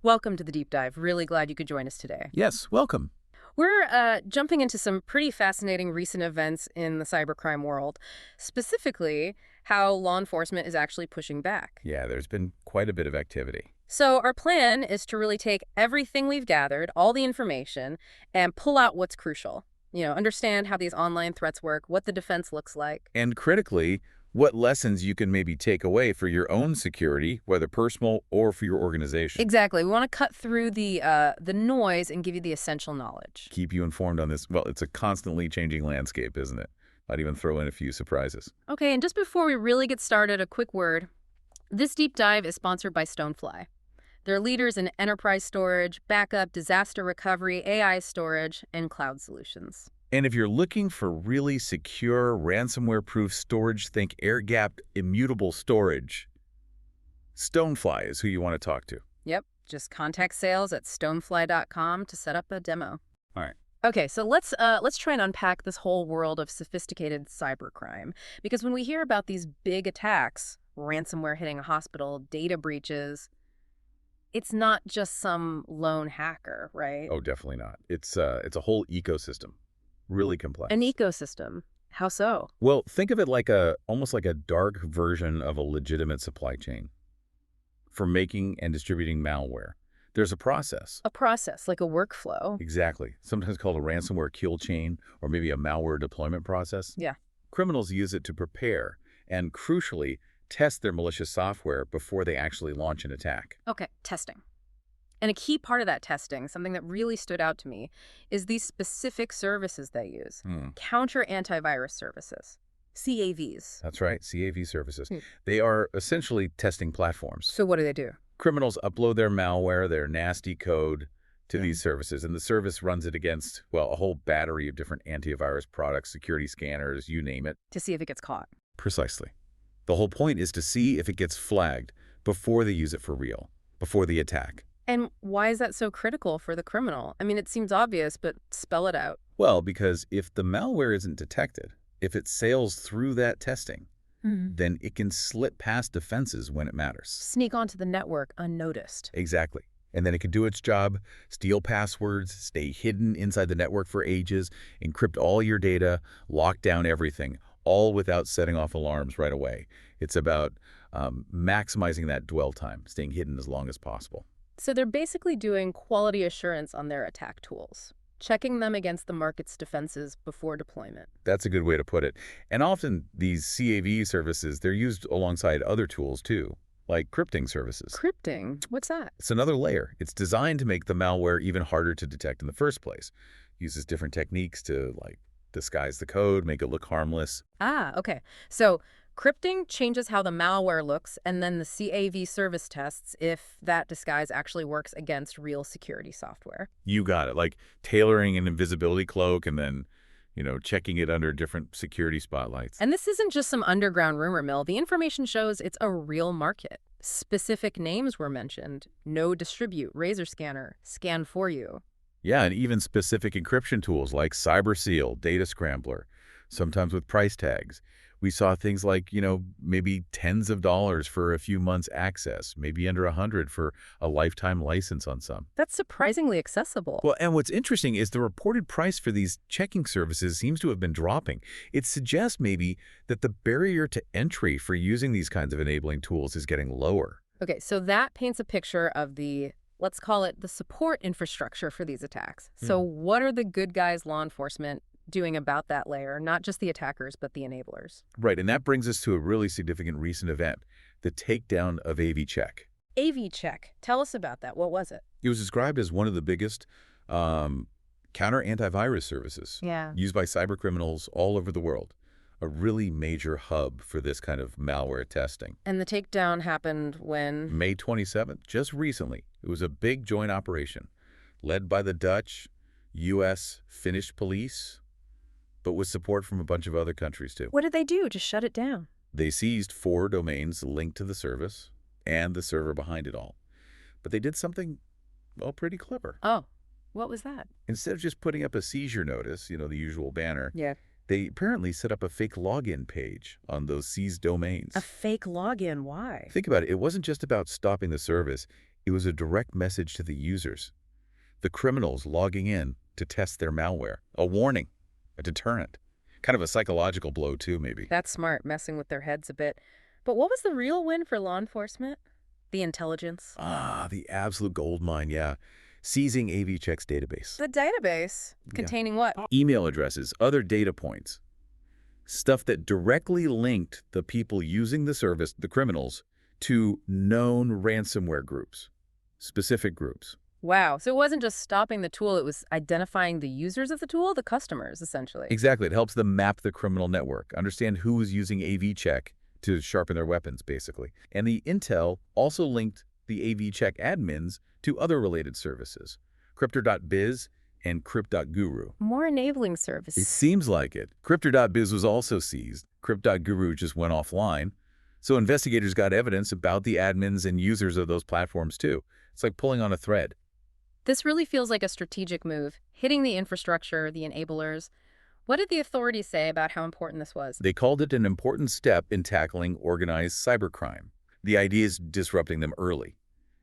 Welcome to the deep dive. Really glad you could join us today. Yes, welcome. We're jumping into some pretty fascinating recent events in the cybercrime world, specifically how law enforcement is actually pushing back. Yeah, there's been quite a bit of activity. So our plan is to really take everything we've gathered, all the information, and pull out what's crucial. Understand how these online threats work, what the defense looks like. And critically, what lessons you can maybe take away for your own security, whether personal or for your organization. Exactly. We want to cut through the noise and give you the essential knowledge. Keep you informed on this. Well, it's a constantly changing landscape, isn't it? I'd even throw in a few surprises. Okay, and just before we really get started, a quick word. This deep dive is sponsored by Stonefly. They're leaders in enterprise storage, backup, disaster recovery, AI storage, and cloud solutions. And if you're looking for really secure, ransomware-proof storage, think air-gapped, immutable storage, Stonefly is who you want to talk to. Yep, just contact sales at stonefly.com to set up a demo. All right. Okay, so let's try and unpack this whole world of sophisticated cybercrime. Because when we hear about these big attacks, ransomware hitting a hospital, data breaches, it's not just some lone hacker, right? Oh, definitely not. It's a whole ecosystem. Really complex. An ecosystem. How so? Well, think of it like almost like a dark version of a legitimate supply chain for making and distributing malware. There's a process. A process, like a workflow. Exactly. Sometimes called a ransomware kill chain or maybe a malware deployment process. Yeah. Criminals use it to prepare and, crucially, test their malicious software before they actually launch an attack. Okay, testing. And a key part of that testing, something that really stood out to me, is these specific services they use. Counter antivirus services, CAVs. That's right, CAV services. Hmm. They are essentially testing platforms. So what do they do? Criminals upload their malware, their nasty code, to these services, and the service runs it against, well, a whole battery of different antivirus products, security scanners, you name it. To see if it gets caught. Precisely. The whole point is to see if it gets flagged before they use it for real, before the attack. And why is that so critical for the criminal? I mean, it seems obvious, but spell it out. Well, because if the malware isn't detected, if it sails through that testing, then it can slip past defenses when it matters. Sneak onto the network unnoticed. Exactly. And then it can do its job, steal passwords, stay hidden inside the network for ages, encrypt all your data, lock down everything, all without setting off alarms right away. It's about maximizing that dwell time, staying hidden as long as possible. So they're basically doing quality assurance on their attack tools, checking them against the market's defenses before deployment. That's a good way to put it. And often these CAV services, they're used alongside other tools too, like crypting services. Crypting? What's that? It's another layer. It's designed to make the malware even harder to detect in the first place. Uses different techniques to, like, disguise the code, make it look harmless. Ah, okay. So crypting changes how the malware looks, and then the CAV service tests if that disguise actually works against real security software. You got it. Like tailoring an invisibility cloak and then, checking it under different security spotlights. And this isn't just some underground rumor mill. The information shows it's a real market. Specific names were mentioned. No distribute, Razor Scanner, Scan for you. Yeah, and even specific encryption tools like CyberSeal, Data Scrambler, sometimes with price tags. We saw things like, maybe tens of dollars for a few months access, maybe under $100 for a lifetime license on some. That's surprisingly accessible. Well, and what's interesting is the reported price for these checking services seems to have been dropping. It suggests maybe that the barrier to entry for using these kinds of enabling tools is getting lower. Okay, so that paints a picture of the, let's call it the support infrastructure for these attacks. So what are the good guys, law enforcement, doing about that layer, not just the attackers, but the enablers? Right, and that brings us to a really significant recent event, the takedown of AVCheck. AVCheck. Tell us about that. What was it? It was described as one of the biggest counter-antivirus services used by cybercriminals all over the world, a really major hub for this kind of malware testing. And the takedown happened when? May 27th, just recently. It was a big joint operation led by the Dutch, U.S., Finnish police, but with support from a bunch of other countries, too. What did they do to shut it down? They seized 4 domains linked to the service and the server behind it all. But they did something, well, pretty clever. Oh, what was that? Instead of just putting up a seizure notice, the usual banner, Yeah. they apparently set up a fake login page on those seized domains. A fake login? Why? Think about it. It wasn't just about stopping the service. It was a direct message to the users, the criminals logging in to test their malware. A warning, a deterrent. Kind of a psychological blow, too, maybe. That's smart, messing with their heads a bit. But what was the real win for law enforcement? The intelligence. Ah, the absolute gold mine, yeah. Seizing AVCheck's database. The database? Containing what? Email addresses, other data points. Stuff that directly linked the people using the service, the criminals, to known ransomware groups, specific groups. Wow. So it wasn't just stopping the tool, it was identifying the users of the tool, the customers, essentially. Exactly. It helps them map the criminal network, understand who is using AVCheck to sharpen their weapons, basically. And the intel also linked the AVCheck admins to other related services, Cryptor.biz and Crypt.guru. More enabling It services. seems like it. Cryptor.biz was also seized. Crypt.guru just went offline. So investigators got evidence about the admins and users of those platforms, too. It's like pulling on a thread. This really feels like a strategic move, hitting the infrastructure, the enablers. What did the authorities say about how important this was? They called it an important step in tackling organized cybercrime. The idea is disrupting them early.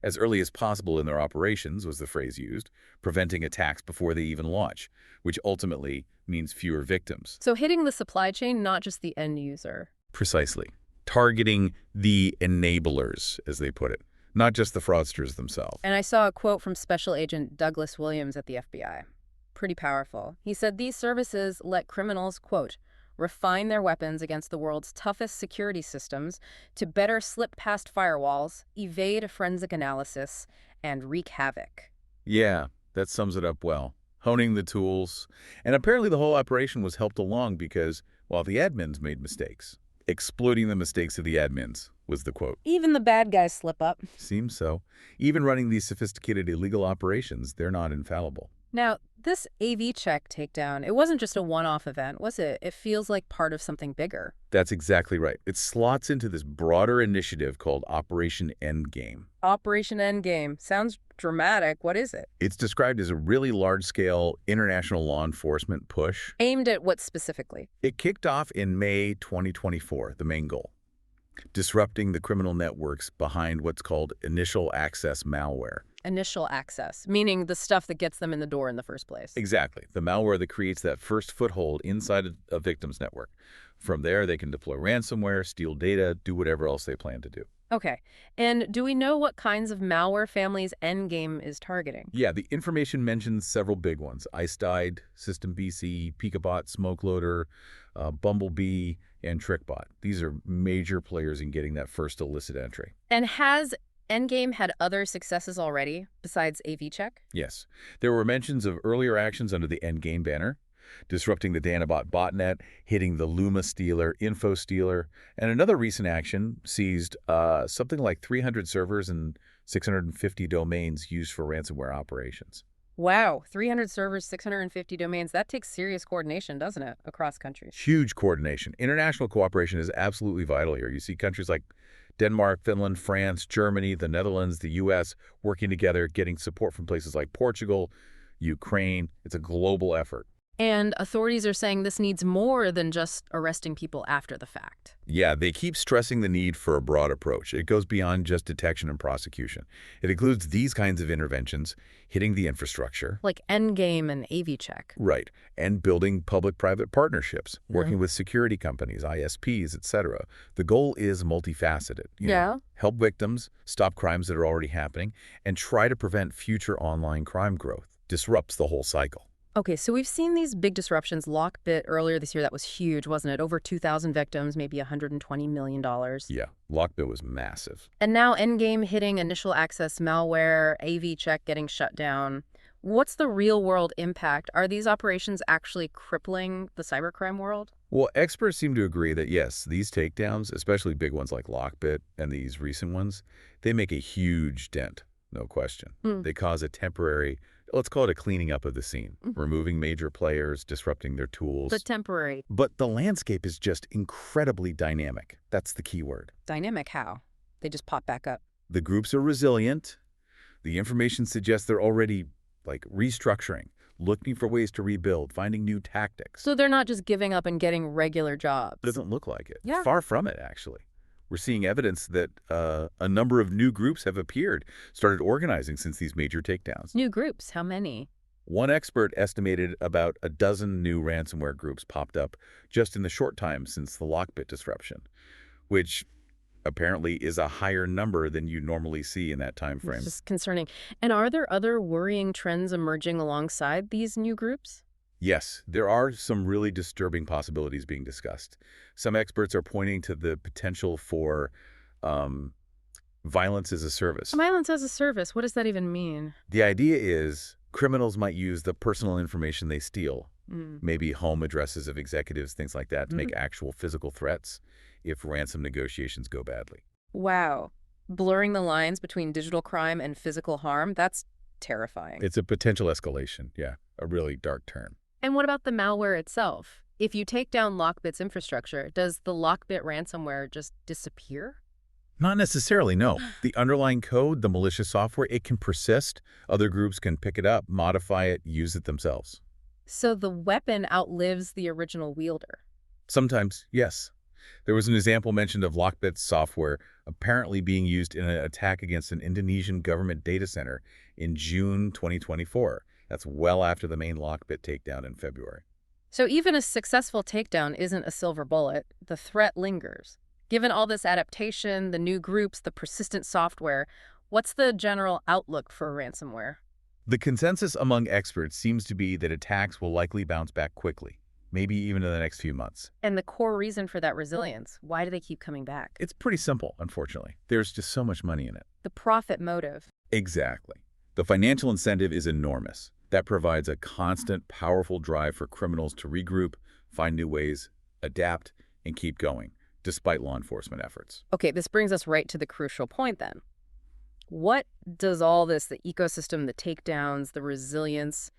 As early as possible in their operations was the phrase used, preventing attacks before they even launch, which ultimately means fewer victims. So hitting the supply chain, not just the end user. Precisely. Targeting the enablers, as they put it, not just the fraudsters themselves. And I saw a quote from Special Agent Douglas Williams at the FBI. Pretty powerful. He said these services let criminals, quote, refine their weapons against the world's toughest security systems to better slip past firewalls, evade forensic analysis, and wreak havoc. Yeah, that sums it up well. Honing the tools. And apparently the whole operation was helped along because, while the admins made mistakes, exploiting the mistakes of the admins was the quote. Even the bad guys slip up. Seems so. Even running these sophisticated illegal operations, they're not infallible. Now, this AVCheck takedown, it wasn't just a one-off event, was it? It feels like part of something bigger. That's exactly right. It slots into this broader initiative called Operation Endgame. Operation Endgame. Sounds dramatic. What is it? It's described as a really large-scale international law enforcement push. Aimed at what specifically? It kicked off in May 2024, the main goal. Disrupting the criminal networks behind what's called initial access malware. Initial access, meaning the stuff that gets them in the door in the first place. Exactly. The malware that creates that first foothold inside a victim's network. From there, they can deploy ransomware, steal data, do whatever else they plan to do. Okay. And do we know what kinds of malware families Endgame is targeting? Yeah, the information mentions several big ones. IceDied, System BC, Picabot, SmokeLoader, Bumblebee, and TrickBot. These are major players in getting that first illicit entry. And has Endgame had other successes already besides AVCheck? Yes. There were mentions of earlier actions under the Endgame banner, disrupting the Danabot botnet, hitting the Luma stealer, Info stealer, and another recent action seized something like 300 servers and 650 domains used for ransomware operations. Wow, 300 servers, 650 domains. That takes serious coordination, doesn't it, across countries? Huge coordination. International cooperation is absolutely vital here. You see countries like Denmark, Finland, France, Germany, the Netherlands, the U.S. working together, getting support from places like Portugal, Ukraine. It's a global effort. And authorities are saying this needs more than just arresting people after the fact. Yeah, they keep stressing the need for a broad approach. It goes beyond just detection and prosecution. It includes these kinds of interventions, hitting the infrastructure. Like Endgame and AVCheck. Right, and building public-private partnerships, working with security companies, ISPs, etc. The goal is multifaceted. Help victims, stop crimes that are already happening, and try to prevent future online crime growth. Disrupts the whole cycle. Okay, so we've seen these big disruptions. Lockbit earlier this year, that was huge, wasn't it? Over 2,000 victims, maybe $120 million. Yeah, Lockbit was massive. And now Endgame hitting initial access malware, AVCheck getting shut down. What's the real-world impact? Are these operations actually crippling the cybercrime world? Well, experts seem to agree that, yes, these takedowns, especially big ones like Lockbit and these recent ones, they make a huge dent, no question. They cause a temporary, let's call it a cleaning up of the scene, removing major players, disrupting their tools. But temporary. But the landscape is just incredibly dynamic. That's the key word. Dynamic how? They just pop back up. The groups are resilient. The information suggests they're already, restructuring, looking for ways to rebuild, finding new tactics. So they're not just giving up and getting regular jobs. It doesn't look like it. Yeah. Far from it, actually. We're seeing evidence that a number of new groups have appeared, started organizing since these major takedowns. New groups, how many? One expert estimated about a dozen new ransomware groups popped up just in the short time since the Lockbit disruption, which apparently is a higher number than you normally see in that time It's frame. just concerning. And are there other worrying trends emerging alongside these new groups? Yes, there are some really disturbing possibilities being discussed. Some experts are pointing to the potential for um, violence as a service. Violence as a service, what does that even mean? The idea is criminals might use the personal information they steal, Mm. maybe home addresses of executives, things like that, to make Mhm. actual physical threats if ransom negotiations go badly. Wow. Blurring the lines between digital crime and physical harm, that's terrifying. It's a potential escalation, yeah, a really dark turn. And what about the malware itself? If you take down Lockbit's infrastructure, does the Lockbit ransomware just disappear? Not necessarily, no. The underlying code, the malicious software, it can persist. Other groups can pick it up, modify it, use it themselves. So the weapon outlives the original wielder. Sometimes, yes. There was an example mentioned of Lockbit's software apparently being used in an attack against an Indonesian government data center in June 2024. That's well after the main Lockbit takedown in February. So even a successful takedown isn't a silver bullet. The threat lingers. Given all this adaptation, the new groups, the persistent software, what's the general outlook for ransomware? The consensus among experts seems to be that attacks will likely bounce back quickly, maybe even in the next few months. And the core reason for that resilience, why do they keep coming back? It's pretty simple, unfortunately. There's just so much money in it. The profit motive. Exactly. The financial incentive is enormous. That provides a constant, powerful drive for criminals to regroup, find new ways, adapt, and keep going, despite law enforcement efforts. Okay, this brings us right to the crucial point then. What does all this, the ecosystem, the takedowns, the resilience,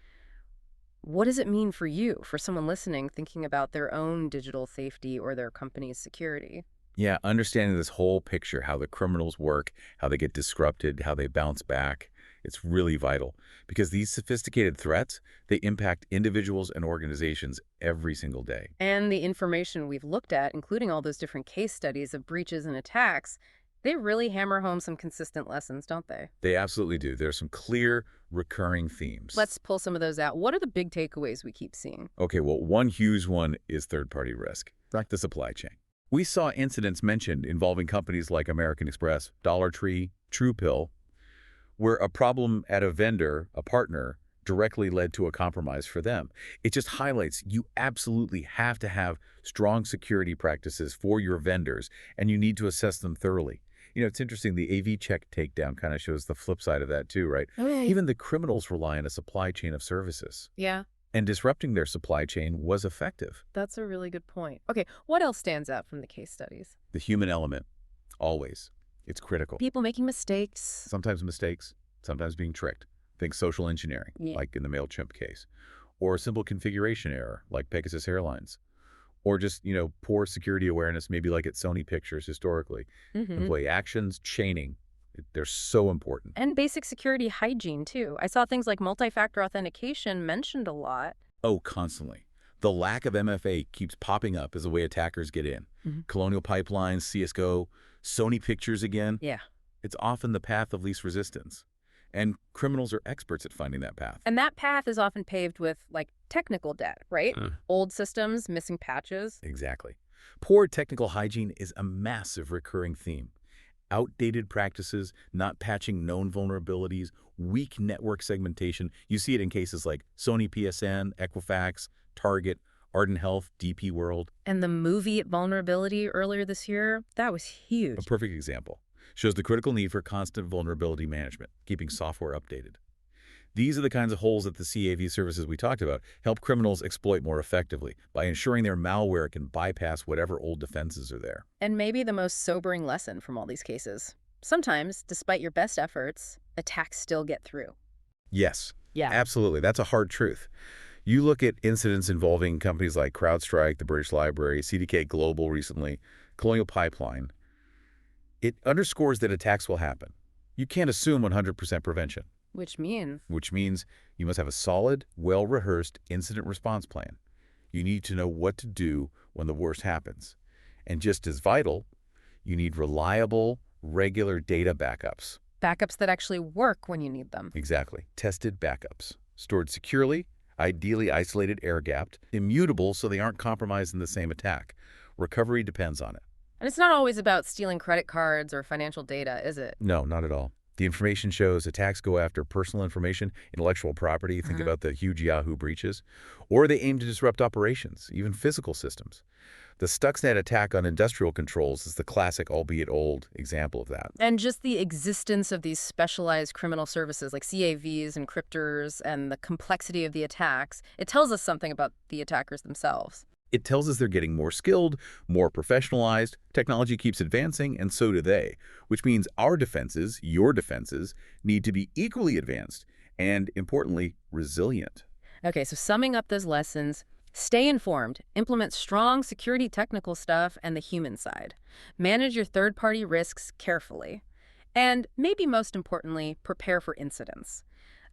what does it mean for you, for someone listening, thinking about their own digital safety or their company's security? Yeah, understanding this whole picture, how the criminals work, how they get disrupted, how they bounce back, it's really vital. Because these sophisticated threats, they impact individuals and organizations every single day. And the information we've looked at, including all those different case studies of breaches and attacks, they really hammer home some consistent lessons, don't they? They absolutely do. There's some clear, recurring themes. Let's pull some of those out. What are the big takeaways we keep seeing? Okay, well, one huge one is third-party risk, like the supply chain. We saw incidents mentioned involving companies like American Express, Dollar Tree, TruePill, where a problem at a vendor, a partner, directly led to a compromise for them. It just highlights you absolutely have to have strong security practices for your vendors, and you need to assess them thoroughly. You know, it's interesting, the AVCheck takedown kind of shows the flip side of that too, right? Okay. Even the criminals rely on a supply chain of services. Yeah, And disrupting their supply chain was effective. that's a really good point. Okay, what else stands out from the case studies? The human element, always. It's critical. People making mistakes. Sometimes mistakes, sometimes being tricked. Think social engineering, Yeah. like in the MailChimp case. Or a simple configuration error, like Pegasus Airlines. Or just, poor security awareness, maybe like at Sony Pictures historically. Employee actions, chaining, they're so important. And basic security hygiene, too. I saw things like multi-factor authentication mentioned a lot. Oh, constantly. The lack of MFA keeps popping up as a way attackers get in. Colonial Pipelines, CSGO, Sony Pictures again. Yeah. It's often the path of least resistance. And criminals are experts at finding that path. And that path is often paved with, technical debt, right? Old systems, missing patches. Exactly. Poor technical hygiene is a massive recurring theme. Outdated practices, not patching known vulnerabilities, weak network segmentation. You see it in cases like Sony PSN, Equifax, Target, Ardent Health, DP World. And the movie vulnerability earlier this year, that was huge. A perfect example. Shows the critical need for constant vulnerability management, keeping software updated. These are the kinds of holes that the CAV services we talked about help criminals exploit more effectively by ensuring their malware can bypass whatever old defenses are there. And maybe the most sobering lesson from all these cases. Sometimes, despite your best efforts, attacks still get through. Yes, Yeah. absolutely. That's a hard truth. You look at incidents involving companies like CrowdStrike, the British Library, CDK Global recently, Colonial Pipeline. It underscores that attacks will happen. You can't assume 100% prevention. Which means You must have a solid, well-rehearsed incident response plan. You need to know what to do when the worst happens. And just as vital, You need reliable, regular data backups. Backups that actually work when you need them. Exactly. Tested backups. Stored securely, ideally isolated air-gapped, immutable so they aren't compromised in the same attack. Recovery depends on it. And it's not always about stealing credit cards or financial data, is it? No, not at all. The information shows attacks go after personal information, intellectual property, think about the huge Yahoo breaches, or they aim to disrupt operations, even physical systems. The Stuxnet attack on industrial controls is the classic, albeit old, example of that. And just the existence of these specialized criminal services like CAVs and cryptors and the complexity of the attacks, it tells us something about the attackers themselves. It tells us they're getting more skilled, more professionalized, technology keeps advancing, and so do they, which means our defenses, your defenses, need to be equally advanced and, importantly, resilient. Okay, so summing up those lessons, stay informed, implement strong security technical stuff and the human side. Manage your third-party risks carefully. And maybe most importantly, prepare for incidents.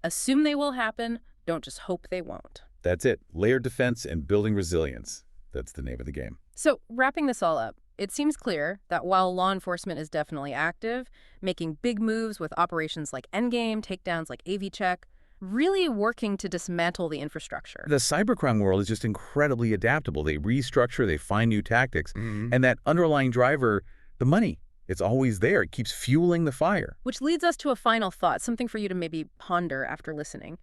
Assume they will happen, don't just hope they won't. That's it. Layered defense and building resilience. That's the name of the game. So, wrapping this all up, it seems clear that while law enforcement is definitely active, making big moves with operations like Endgame, takedowns like AVCheck, really working to dismantle the infrastructure. The cybercrime world is just incredibly adaptable. They restructure, they find new tactics, and that underlying driver, the money, it's always there. It keeps fueling the fire. Which leads us to a final thought, something for you to maybe ponder after listening.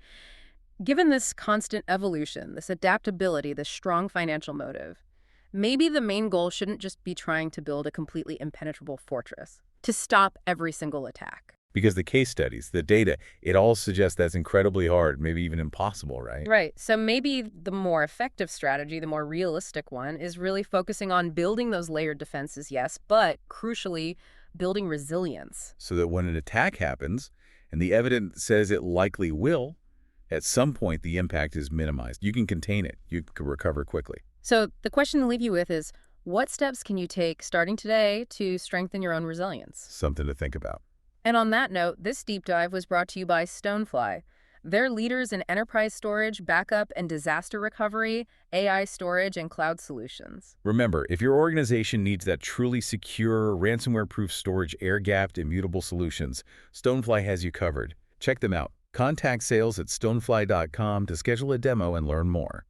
Given this constant evolution, this adaptability, this strong financial motive, maybe the main goal shouldn't just be trying to build a completely impenetrable fortress to stop every single attack. Because the case studies, the data, it all suggests that's incredibly hard, maybe even impossible, right? Right. So maybe the more effective strategy, the more realistic one, is really focusing on building those layered defenses, yes, but crucially, building resilience. So that when an attack happens, and the evidence says it likely will, at some point the impact is minimized. You can contain it. You can recover quickly. So the question to leave you with is, what steps can you take starting today to strengthen your own resilience? Something to think about. And on that note, this deep dive was brought to you by Stonefly. They're leaders in enterprise storage, backup, and disaster recovery, AI storage, and cloud solutions. Remember, if your organization needs that truly secure, ransomware-proof storage, air-gapped, immutable solutions, Stonefly has you covered. Check them out. Contact sales at stonefly.com to schedule a demo and learn more.